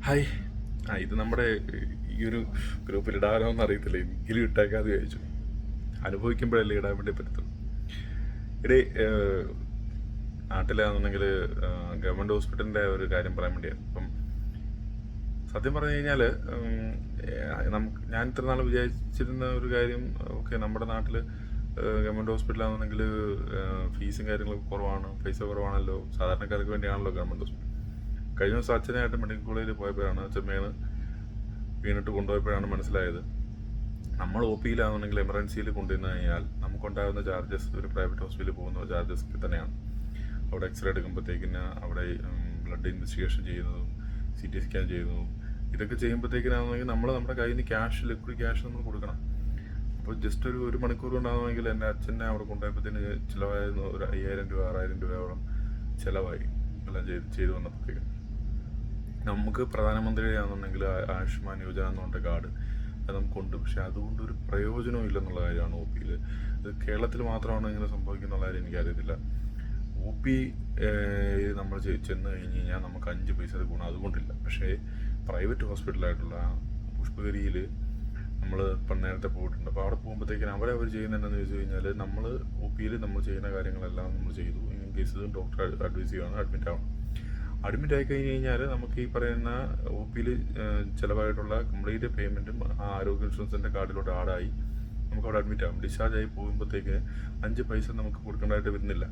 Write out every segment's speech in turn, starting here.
Hi. ഇത് നമ്മുടെ ഈ ഒരു ഗ്രൂപ്പിൽ ഇടാനോ എന്ന് അറിയത്തില്ല, എങ്കിലും ഇട്ടേക്കാതെ ചോദിച്ചു. അനുഭവിക്കുമ്പോഴല്ലേ ഇടാൻ വേണ്ടി പറ്റത്തുള്ളൂ. ഇടേ നാട്ടിലാണെന്നുണ്ടെങ്കിൽ ഗവൺമെൻറ് ഹോസ്പിറ്റലിൻ്റെ ഒരു കാര്യം പറയാൻ വേണ്ടിയാണ്. അപ്പം സത്യം പറഞ്ഞു കഴിഞ്ഞാൽ ഞാൻ ഇത്ര നാൾ വിചാരിച്ചിരുന്ന ഒരു കാര്യം, ഓക്കെ, നമ്മുടെ നാട്ടിൽ ഗവൺമെൻറ് ഹോസ്പിറ്റലാണെന്നുണ്ടെങ്കിൽ ഫീസും കാര്യങ്ങളൊക്കെ കുറവാണ്, പൈസ കുറവാണല്ലോ, സാധാരണക്കാർക്ക് വേണ്ടിയാണല്ലോ ഗവൺമെൻറ് ഹോസ്പിറ്റൽ. കഴിഞ്ഞ ദിവസം അച്ഛനായിട്ട് മെഡിക്കൽ കോളേജിൽ പോയപ്പോഴാണ്, ചെമ്മേന്ന് വീണിട്ട് കൊണ്ടുപോയപ്പോഴാണ് മനസ്സിലായത്, നമ്മൾ ഒ പിയിലാണെന്നുണ്ടെങ്കിൽ എമർജൻസിയിൽ കൊണ്ടുവന്നു കഴിഞ്ഞാൽ നമുക്കുണ്ടാകുന്ന ചാർജസ് ഒരു പ്രൈവറ്റ് ഹോസ്പിറ്റലിൽ പോകുന്ന ചാർജസ് തന്നെയാണ്. അവിടെ എക്സ്റേ എടുക്കുമ്പോഴത്തേക്കിന്, അവിടെ ബ്ലഡ് ഇൻവെസ്റ്റിഗേഷൻ ചെയ്യുന്നതും CT സ്കാൻ ചെയ്യുന്നതും ഇതൊക്കെ ചെയ്യുമ്പോഴത്തേക്കിനാണെങ്കിൽ നമ്മൾ നമ്മുടെ കയ്യിൽ നിന്ന് ക്യാഷ്, ലിക്വിഡ് ക്യാഷ് നമ്മൾ കൊടുക്കണം. അപ്പോൾ ജസ്റ്റ് ഒരു മണിക്കൂർ കൊണ്ടാണെങ്കിൽ എൻ്റെ അച്ഛനെ അവിടെ കൊണ്ടുപോയപ്പോഴത്തേന് ചിലവായിരുന്നു ഒരു 5000 രൂപ 6000 രൂപയോളം ചിലവായി എല്ലാം ചെയ്തു വന്നപ്പോഴത്തേക്കും. നമുക്ക് പ്രധാനമന്ത്രിയാണെന്നുണ്ടെങ്കിൽ ആയുഷ്മാൻ യോജന എന്നുണ്ട് കാർഡ്, അത് നമുക്കുണ്ട്. പക്ഷെ അതുകൊണ്ട് ഒരു പ്രയോജനവും ഇല്ലെന്നുള്ള കാര്യമാണ് ഒ പിയിൽ. ഇത് കേരളത്തിൽ മാത്രമാണ് ഇങ്ങനെ സംഭവിക്കുന്നുള്ള കാര്യം എനിക്കറിയത്തില്ല. ഒ പി നമ്മൾ ചെന്ന് കഴിഞ്ഞ് കഴിഞ്ഞാൽ നമുക്ക് 5 പൈസ ഗുണം അതുകൊണ്ടില്ല. പക്ഷേ പ്രൈവറ്റ് ഹോസ്പിറ്റലായിട്ടുള്ള പുഷ്പഗിരിയിൽ നമ്മൾ ഇപ്പം നേരത്തെ പോയിട്ടുണ്ട്. അപ്പോൾ അവിടെ പോകുമ്പോഴത്തേക്കിനും അവർ ചെയ്യുന്നത് എന്താണെന്ന് ചോദിച്ചു കഴിഞ്ഞാൽ, നമ്മൾ ഒ പിയിൽ നമ്മൾ ചെയ്യുന്ന കാര്യങ്ങളെല്ലാം നമ്മൾ ചെയ്തു. ഇൻ കേസ് ഡോക്ടർ അഡ്വൈസ് ചെയ്യുകയാണ്, അഡ്മിറ്റ് ആയി കഴിഞ്ഞ് കഴിഞ്ഞാൽ നമുക്ക് ഈ പറയുന്ന ഒ പിയിൽ ചിലവായിട്ടുള്ള കംപ്ലീറ്റ് പേയ്മെൻറ്റും ആ ആരോഗ്യ ഇൻഷുറൻസിൻ്റെ കാർഡിലോട്ട് ആഡായി നമുക്ക് അവിടെ അഡ്മിറ്റ് ആകും. ഡിസ്ചാർജ് ആയി പോകുമ്പോഴത്തേക്ക് 5 പൈസ നമുക്ക് കൊടുക്കേണ്ടതായിട്ട് വരുന്നില്ല.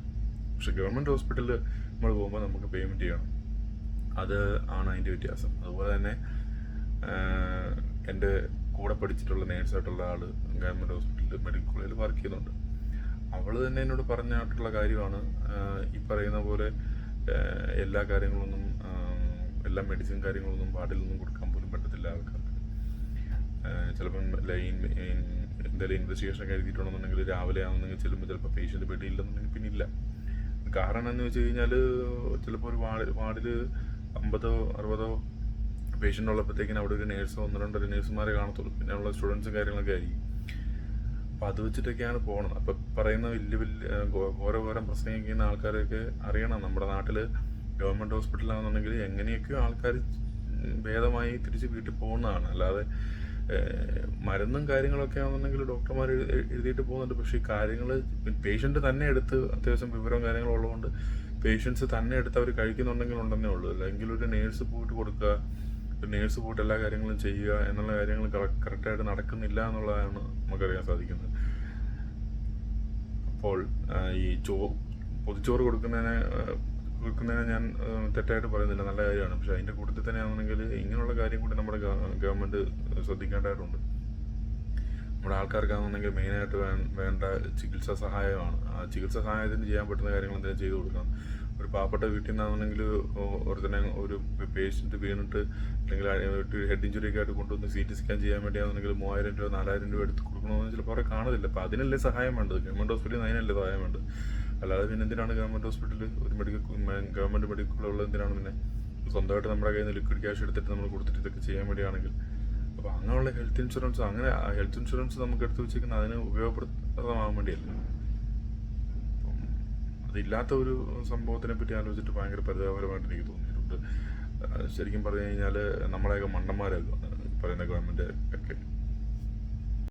പക്ഷെ ഗവൺമെൻറ് ഹോസ്പിറ്റലിൽ നമ്മൾ പോകുമ്പോൾ നമുക്ക് പേയ്മെൻറ്റ് ചെയ്യണം. അത് ആണ് അതിൻ്റെ വ്യത്യാസം. അതുപോലെ തന്നെ എൻ്റെ കൂടെ പഠിച്ചിട്ടുള്ള നേഴ്സായിട്ടുള്ള ആൾ ഗവൺമെൻറ് ഹോസ്പിറ്റലിൽ മെഡിക്കൽ കോളേജിൽ വർക്ക് ചെയ്യുന്നുണ്ട്. അവൾ തന്നെ എന്നോട് പറഞ്ഞിട്ടുള്ള കാര്യമാണ്, ഈ പറയുന്ന പോലെ എല്ലാ കാര്യങ്ങളൊന്നും, എല്ലാ മെഡിസിൻ കാര്യങ്ങളൊന്നും വാർഡിലൊന്നും കൊടുക്കാൻ പോലും പറ്റത്തില്ല ആൾക്കാർക്ക്. ചിലപ്പം എന്തെങ്കിലും ഇൻവെസ്റ്റിഗേഷനൊക്കെ എഴുതിയിട്ടുണ്ടെന്നുണ്ടെങ്കിൽ രാവിലെ ആണെന്നുണ്ടെങ്കിൽ ചെല്ലുമ്പോൾ ചിലപ്പോൾ പേഷ്യൻ്റ് ബെഡില്ലെന്നുണ്ടെങ്കിൽ പിന്നെ ഇല്ല. കാരണം എന്ന് വെച്ച് കഴിഞ്ഞാൽ ചിലപ്പോൾ ഒരു വാർഡിൽ 50 60 പേഷ്യൻ്റ് ഉള്ളപ്പോഴത്തേക്കിനും അവിടെ ഒരു നേഴ്സോ 1-2 നേഴ്സുമാരെ കാണത്തുള്ളൂ. പിന്നെ ഉള്ള സ്റ്റുഡൻസും കാര്യങ്ങളൊക്കെ ആയിരിക്കും. അപ്പോൾ അത് വെച്ചിട്ടൊക്കെയാണ് പോകുന്നത്. അപ്പം പറയുന്ന വലിയ ഘോരം പ്രസംഗിക്കുന്ന ആൾക്കാരൊക്കെ അറിയണം, നമ്മുടെ നാട്ടിൽ ഗവൺമെൻറ് ഹോസ്പിറ്റലാണെന്നുണ്ടെങ്കിൽ എങ്ങനെയൊക്കെയോ ആൾക്കാർ ഭേദമായി തിരിച്ച് വീട്ടിൽ പോകുന്നതാണ്. അല്ലാതെ മരുന്നും കാര്യങ്ങളൊക്കെ ആണെന്നുണ്ടെങ്കിൽ ഡോക്ടർമാർ എഴുതിയിട്ട് പോകുന്നുണ്ട്. പക്ഷേ ഈ കാര്യങ്ങൾ പേഷ്യൻ്റ് തന്നെ എടുത്ത്, അത്യാവശ്യം വിവരവും കാര്യങ്ങളും ഉള്ളതുകൊണ്ട് പേഷ്യൻസ് തന്നെ എടുത്ത് അവർ കഴിക്കുന്നുണ്ടെങ്കിൽ ഉണ്ടെന്നേ ഉള്ളൂ. അല്ലെങ്കിൽ ഒരു നേഴ്സ് പോയിട്ട് കൊടുക്കുക, ഒരു നേഴ്സ് പോയിട്ട് എല്ലാ കാര്യങ്ങളും ചെയ്യുക എന്നുള്ള കാര്യങ്ങൾ കറക്റ്റായിട്ട് നടക്കുന്നില്ല എന്നുള്ളതാണ് നമുക്കറിയാൻ സാധിക്കുന്നത്. അപ്പോൾ ഈ പൊതിച്ചോറ് കൊടുക്കുന്നതിനെ ഞാൻ തെറ്റായിട്ട് പറയുന്നില്ല, നല്ല കാര്യമാണ്. പക്ഷെ അതിൻ്റെ കൂട്ടത്തിൽ തന്നെയാണെന്നുണ്ടെങ്കിൽ ഇങ്ങനെയുള്ള കാര്യം കൂടി നമ്മുടെ ഗവൺമെൻറ് ശ്രദ്ധിക്കേണ്ടതായിട്ടുണ്ട്. നമ്മുടെ ആൾക്കാർക്കാണെന്നുണ്ടെങ്കിൽ മെയിനായിട്ട് വേണ്ട ചികിത്സാ സഹായമാണ്. ആ ചികിത്സാ സഹായത്തിന് ചെയ്യാൻ പറ്റുന്ന കാര്യങ്ങൾ എന്തെങ്കിലും ചെയ്തു കൊടുക്കണം. ഒരു പാവപ്പെട്ട വീട്ടിൽ നിന്നാണെന്നുണ്ടെങ്കിൽ ഒരു പേഷ്യൻറ്റ് വീണിട്ട് അല്ലെങ്കിൽ ഹെഡ് ഇഞ്ചുറിയൊക്കെ ആയിട്ട് കൊണ്ടുവന്ന് CT സ്കാൻ ചെയ്യാൻ വേണ്ടിയാണെന്നുണ്ടെങ്കിൽ 3000 രൂപ 4000 രൂപ എടുത്ത് കൊടുക്കണമെന്ന് ചിലപ്പോൾ അവരെ കാണുന്നില്ല. അപ്പോൾ അതിനല്ലേ സഹായം വേണ്ടത്, ഗവൺമെൻറ് ഹോസ്പിറ്റലിൽ അതിനല്ലേ സഹായം വേണ്ടത്. അല്ലാതെ പിന്നെ എന്തിനാണ് ഗവൺമെൻറ് ഹോസ്പിറ്റലിൽ ഗവൺമെൻറ് മെഡിക്കൽ കോളേജുള്ളത്? എന്തിനാണ് പിന്നെ സ്വന്തമായിട്ട് നമ്മുടെ കയ്യിൽ നിന്ന് ലിക്വിഡ് ക്യാഷ് എടുത്തിട്ട് നമ്മൾ കൊടുത്തിട്ട് ഇതൊക്കെ ചെയ്യാൻ വേണ്ടിയാണെങ്കിൽ. അപ്പോൾ അങ്ങനെയുള്ള ഹെൽത്ത് ഇൻഷുറൻസ് നമുക്ക് എടുത്ത് വെച്ചിരിക്കുന്നത് അതിന് ഉപയോഗപ്രദമാകാൻ വേണ്ടിയല്ലേ. അപ്പം അതില്ലാത്ത ഒരു സംഭവത്തിനെ പറ്റി ആലോചിച്ചിട്ട് ഭയങ്കര പരിതാപകരമായിട്ട് എനിക്ക് തോന്നിയിട്ടുണ്ട്. ശരിക്കും പറഞ്ഞു കഴിഞ്ഞാൽ നമ്മളെയൊക്കെ മണ്ടന്മാരാകും പറയുന്ന ഗവൺമെൻറ് ഒക്കെ.